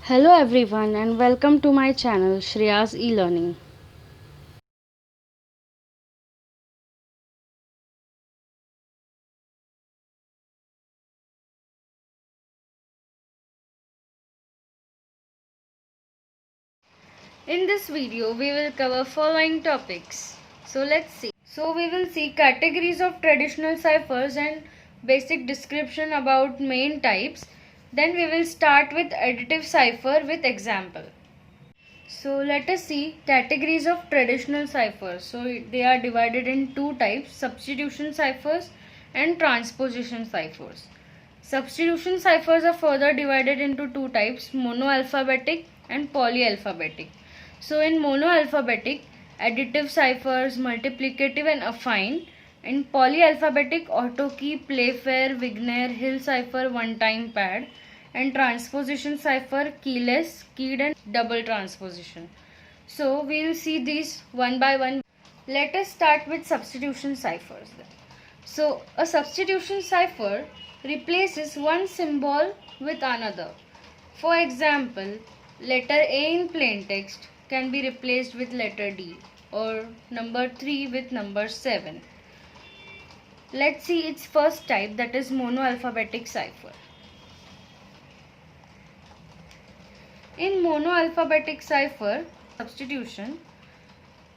Hello everyone and welcome to my channel Shreya's e-learning. In this video we will cover following topics. So let's see. So we will see categories of traditional ciphers and basic description about main types. Then we will start with additive cipher with example. So let us see categories of traditional ciphers. So they are divided in two types: substitution ciphers and transposition ciphers. Substitution ciphers are further divided into two types: monoalphabetic and polyalphabetic. So in monoalphabetic, additive ciphers, multiplicative and affine. In polyalphabetic, AutoKey, Playfair, Wigner, Hill cipher, one-time pad. And transposition cipher, keyless, keyed and double transposition. So we will see these one by one. Let us start with substitution ciphers. So a substitution cipher replaces one symbol with another. For example, letter A in plain text can be replaced with letter D, or number 3 with number 7. Let's see its first type, that is monoalphabetic cipher. In monoalphabetic cipher substitution,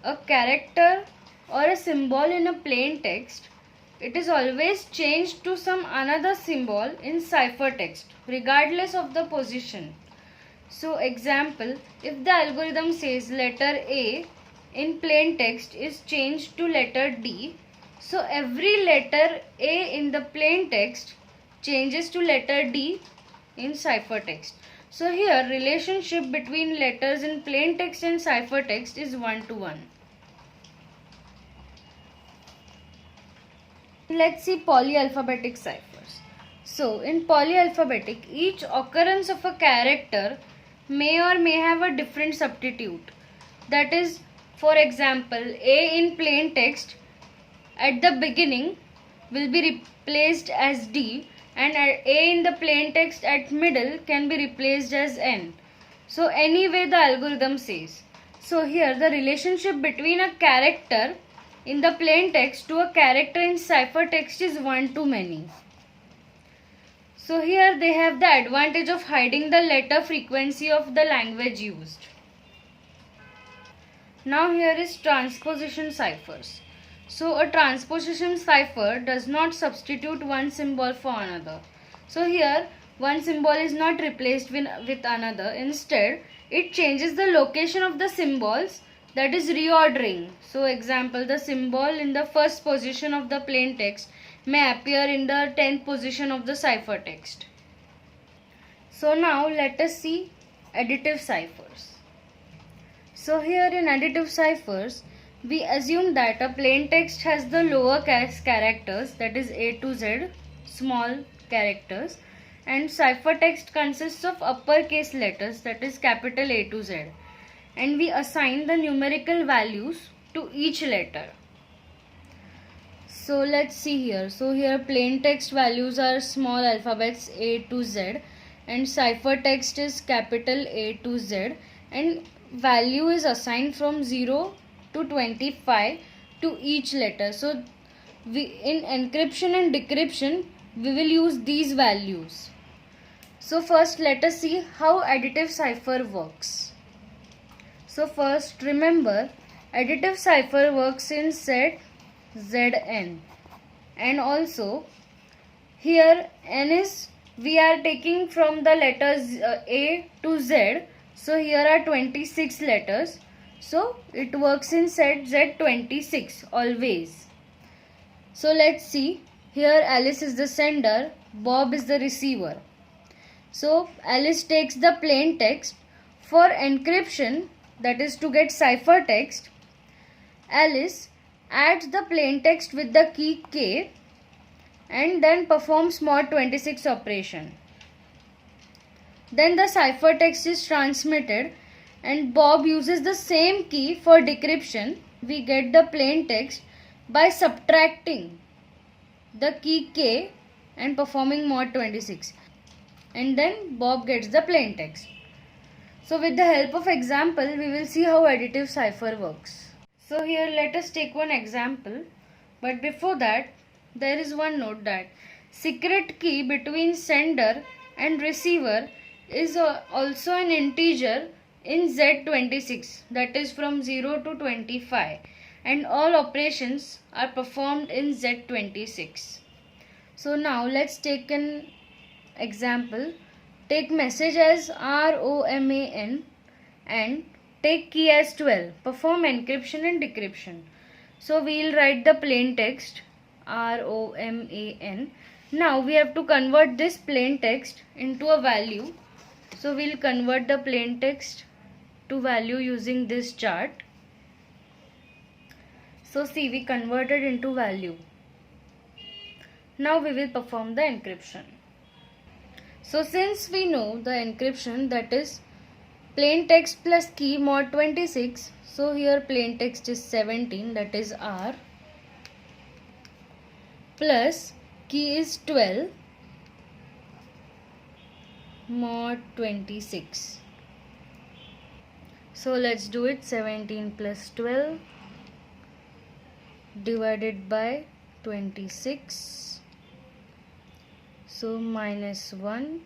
a character or a symbol in a plain text, it is always changed to some another symbol in ciphertext regardless of the position. So example, if the algorithm says letter A in plain text is changed to letter D, so every letter A in the plain text changes to letter D in ciphertext. So here relationship between letters in plain text and ciphertext is 1:1. Let's see polyalphabetic ciphers. So in polyalphabetic, each occurrence of a character may or may have a different substitute. That is, for example, A in plain text at the beginning will be replaced as D, and A in the plain text at middle can be replaced as N. So anyway the algorithm says. So here the relationship between a character in the plain text to a character in ciphertext is one-to-many. So here they have the advantage of hiding the letter frequency of the language used. Now here is transposition ciphers. So a transposition cipher does not substitute one symbol for another. So here one symbol is not replaced with another. Instead, it changes the location of the symbols, that is reordering. So example, the symbol in the first position of the plain text may appear in the 10th position of the ciphertext. So now let us see additive ciphers. So here in additive ciphers, we assume that a plain text has the lower case characters, that is A to Z, small characters, and ciphertext consists of uppercase letters, that is capital A to Z, and we assign the numerical values to each letter. So let's see here. So here plain text values are small alphabets A to Z, and ciphertext is capital A to Z, and value is assigned from 0 to 25 to each letter. So in encryption and decryption we will use these values. So first let us see how additive cipher works. So first remember, additive cipher works in set Zn, and also here N is, we are taking from the letters A to Z. So here are 26 letters. So it works in set Z26 always. So let's see. Here Alice is the sender, Bob is the receiver. So Alice takes the plain text. For encryption, that is to get ciphertext, Alice adds the plain text with the key K and then performs mod 26 operation. Then the ciphertext is transmitted and Bob uses the same key for decryption. We get the plain text by subtracting the key K and performing mod 26, and then Bob gets the plain text. So with the help of example, we will see how additive cipher works. So here let us take one example. But before that, there is one note that secret key between sender and receiver is also an integer in Z26, that is from 0 to 25, and all operations are performed in Z26. So now let's take an example. Take message as ROMAN and take key as 12. Perform encryption and decryption. So we'll write the plain text ROMAN. Now we have to convert this plain text into a value. So we'll convert the plain text to value using this chart. So see, we converted into value. Now we will perform the encryption. So since we know the encryption, that is plain text plus key mod 26. So here plain text is 17, that is R, plus key is 12 mod 26. So let's do it. 17 plus 12 divided by 26. So minus 1,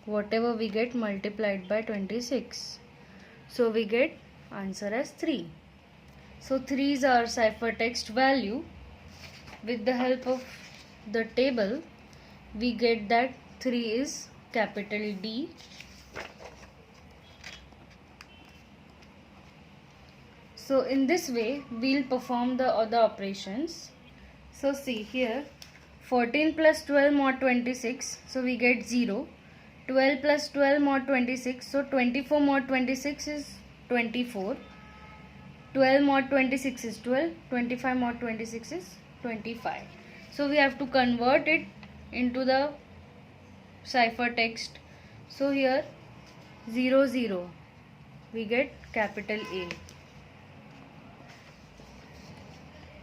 whatever we get multiplied by 26. So we get answer as 3. So 3 is our ciphertext value. With the help of the table, we get that 3 is capital D. So in this way, we'll perform the other operations. So see here, 14 plus 12 mod 26, so we get 0. 12 plus 12 mod 26, so 24 mod 26 is 24. 12 mod 26 is 12. 25 mod 26 is 25. So we have to convert it into the ciphertext. So here 0 0, we get capital A.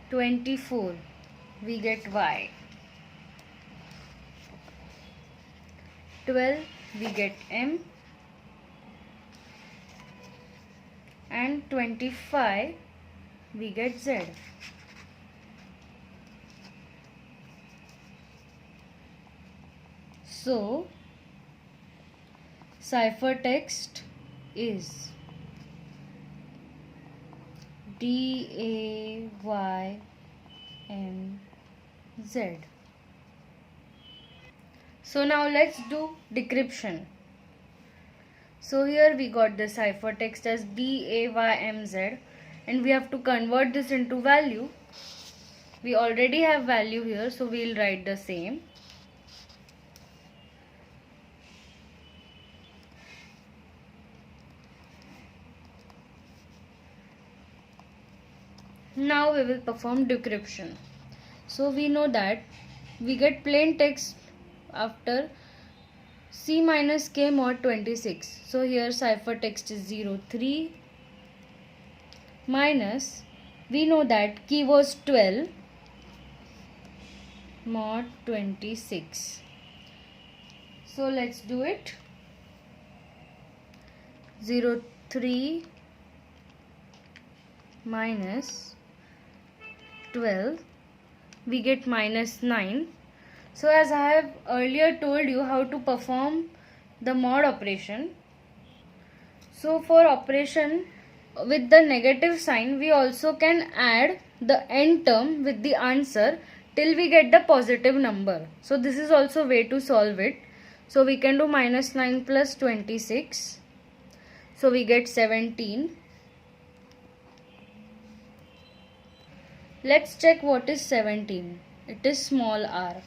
24, we get Y. 12, we get M, and 25, we get Z. So ciphertext is DAYMZ. So now let's do decryption. So here we got the ciphertext as DAYMZ, and we have to convert this into value. We already have value here, so we'll write the same. Now we will perform decryption. So we know that we get plain text after C minus K mod 26. So here ciphertext is 03 minus, we know that key was 12 mod 26. So let's do it. 03 minus 12, we get minus 9. So as I have earlier told you how to perform the mod operation. So for operation with the negative sign, we also can add the end term with the answer till we get the positive number. So this is also a way to solve it. So we can do minus 9 plus 26. So we get 17. Let's check what is 17. It is small r.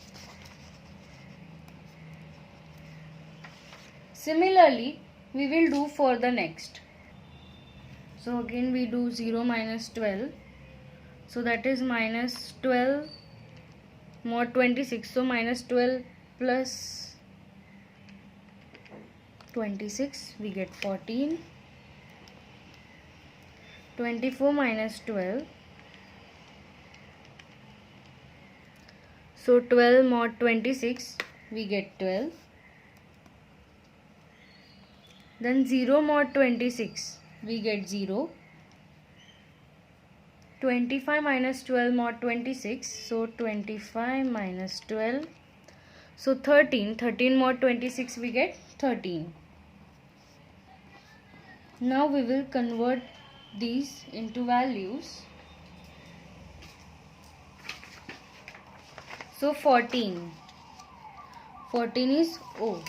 Similarly, we will do for the next. So again we do 0 minus 12. So that is minus 12 mod 26. So minus 12 plus 26, we get 14. 24 minus 12. So 12 mod 26, we get 12. Then 0 mod 26, we get 0. 25 minus 12 mod 26, so 25 minus 12, so 13. 13 mod 26, we get 13. Now we will convert these into values. So 14 is O.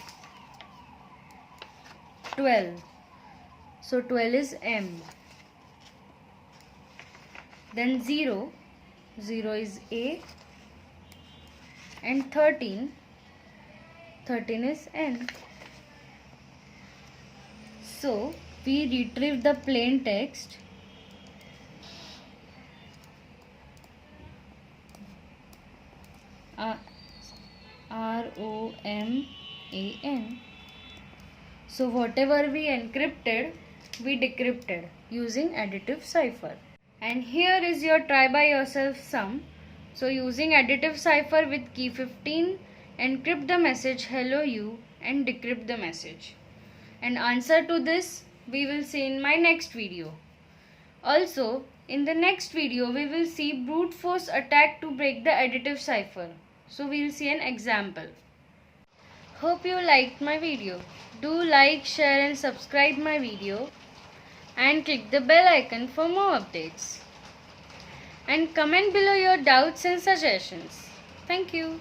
12, so 12 is M. Then 0 is A, and 13 is N. So we retrieve the plain text ROMAN. So whatever we encrypted, we decrypted using additive cipher. And here is your try by yourself sum. So using additive cipher with key 15, encrypt the message hello you and decrypt the message. And answer to this we will see in my next video. Also, in the next video we will see brute force attack to break the additive cipher. So we will see an example. Hope you liked my video. Do like, share and subscribe my video. And click the bell icon for more updates. And comment below your doubts and suggestions. Thank you.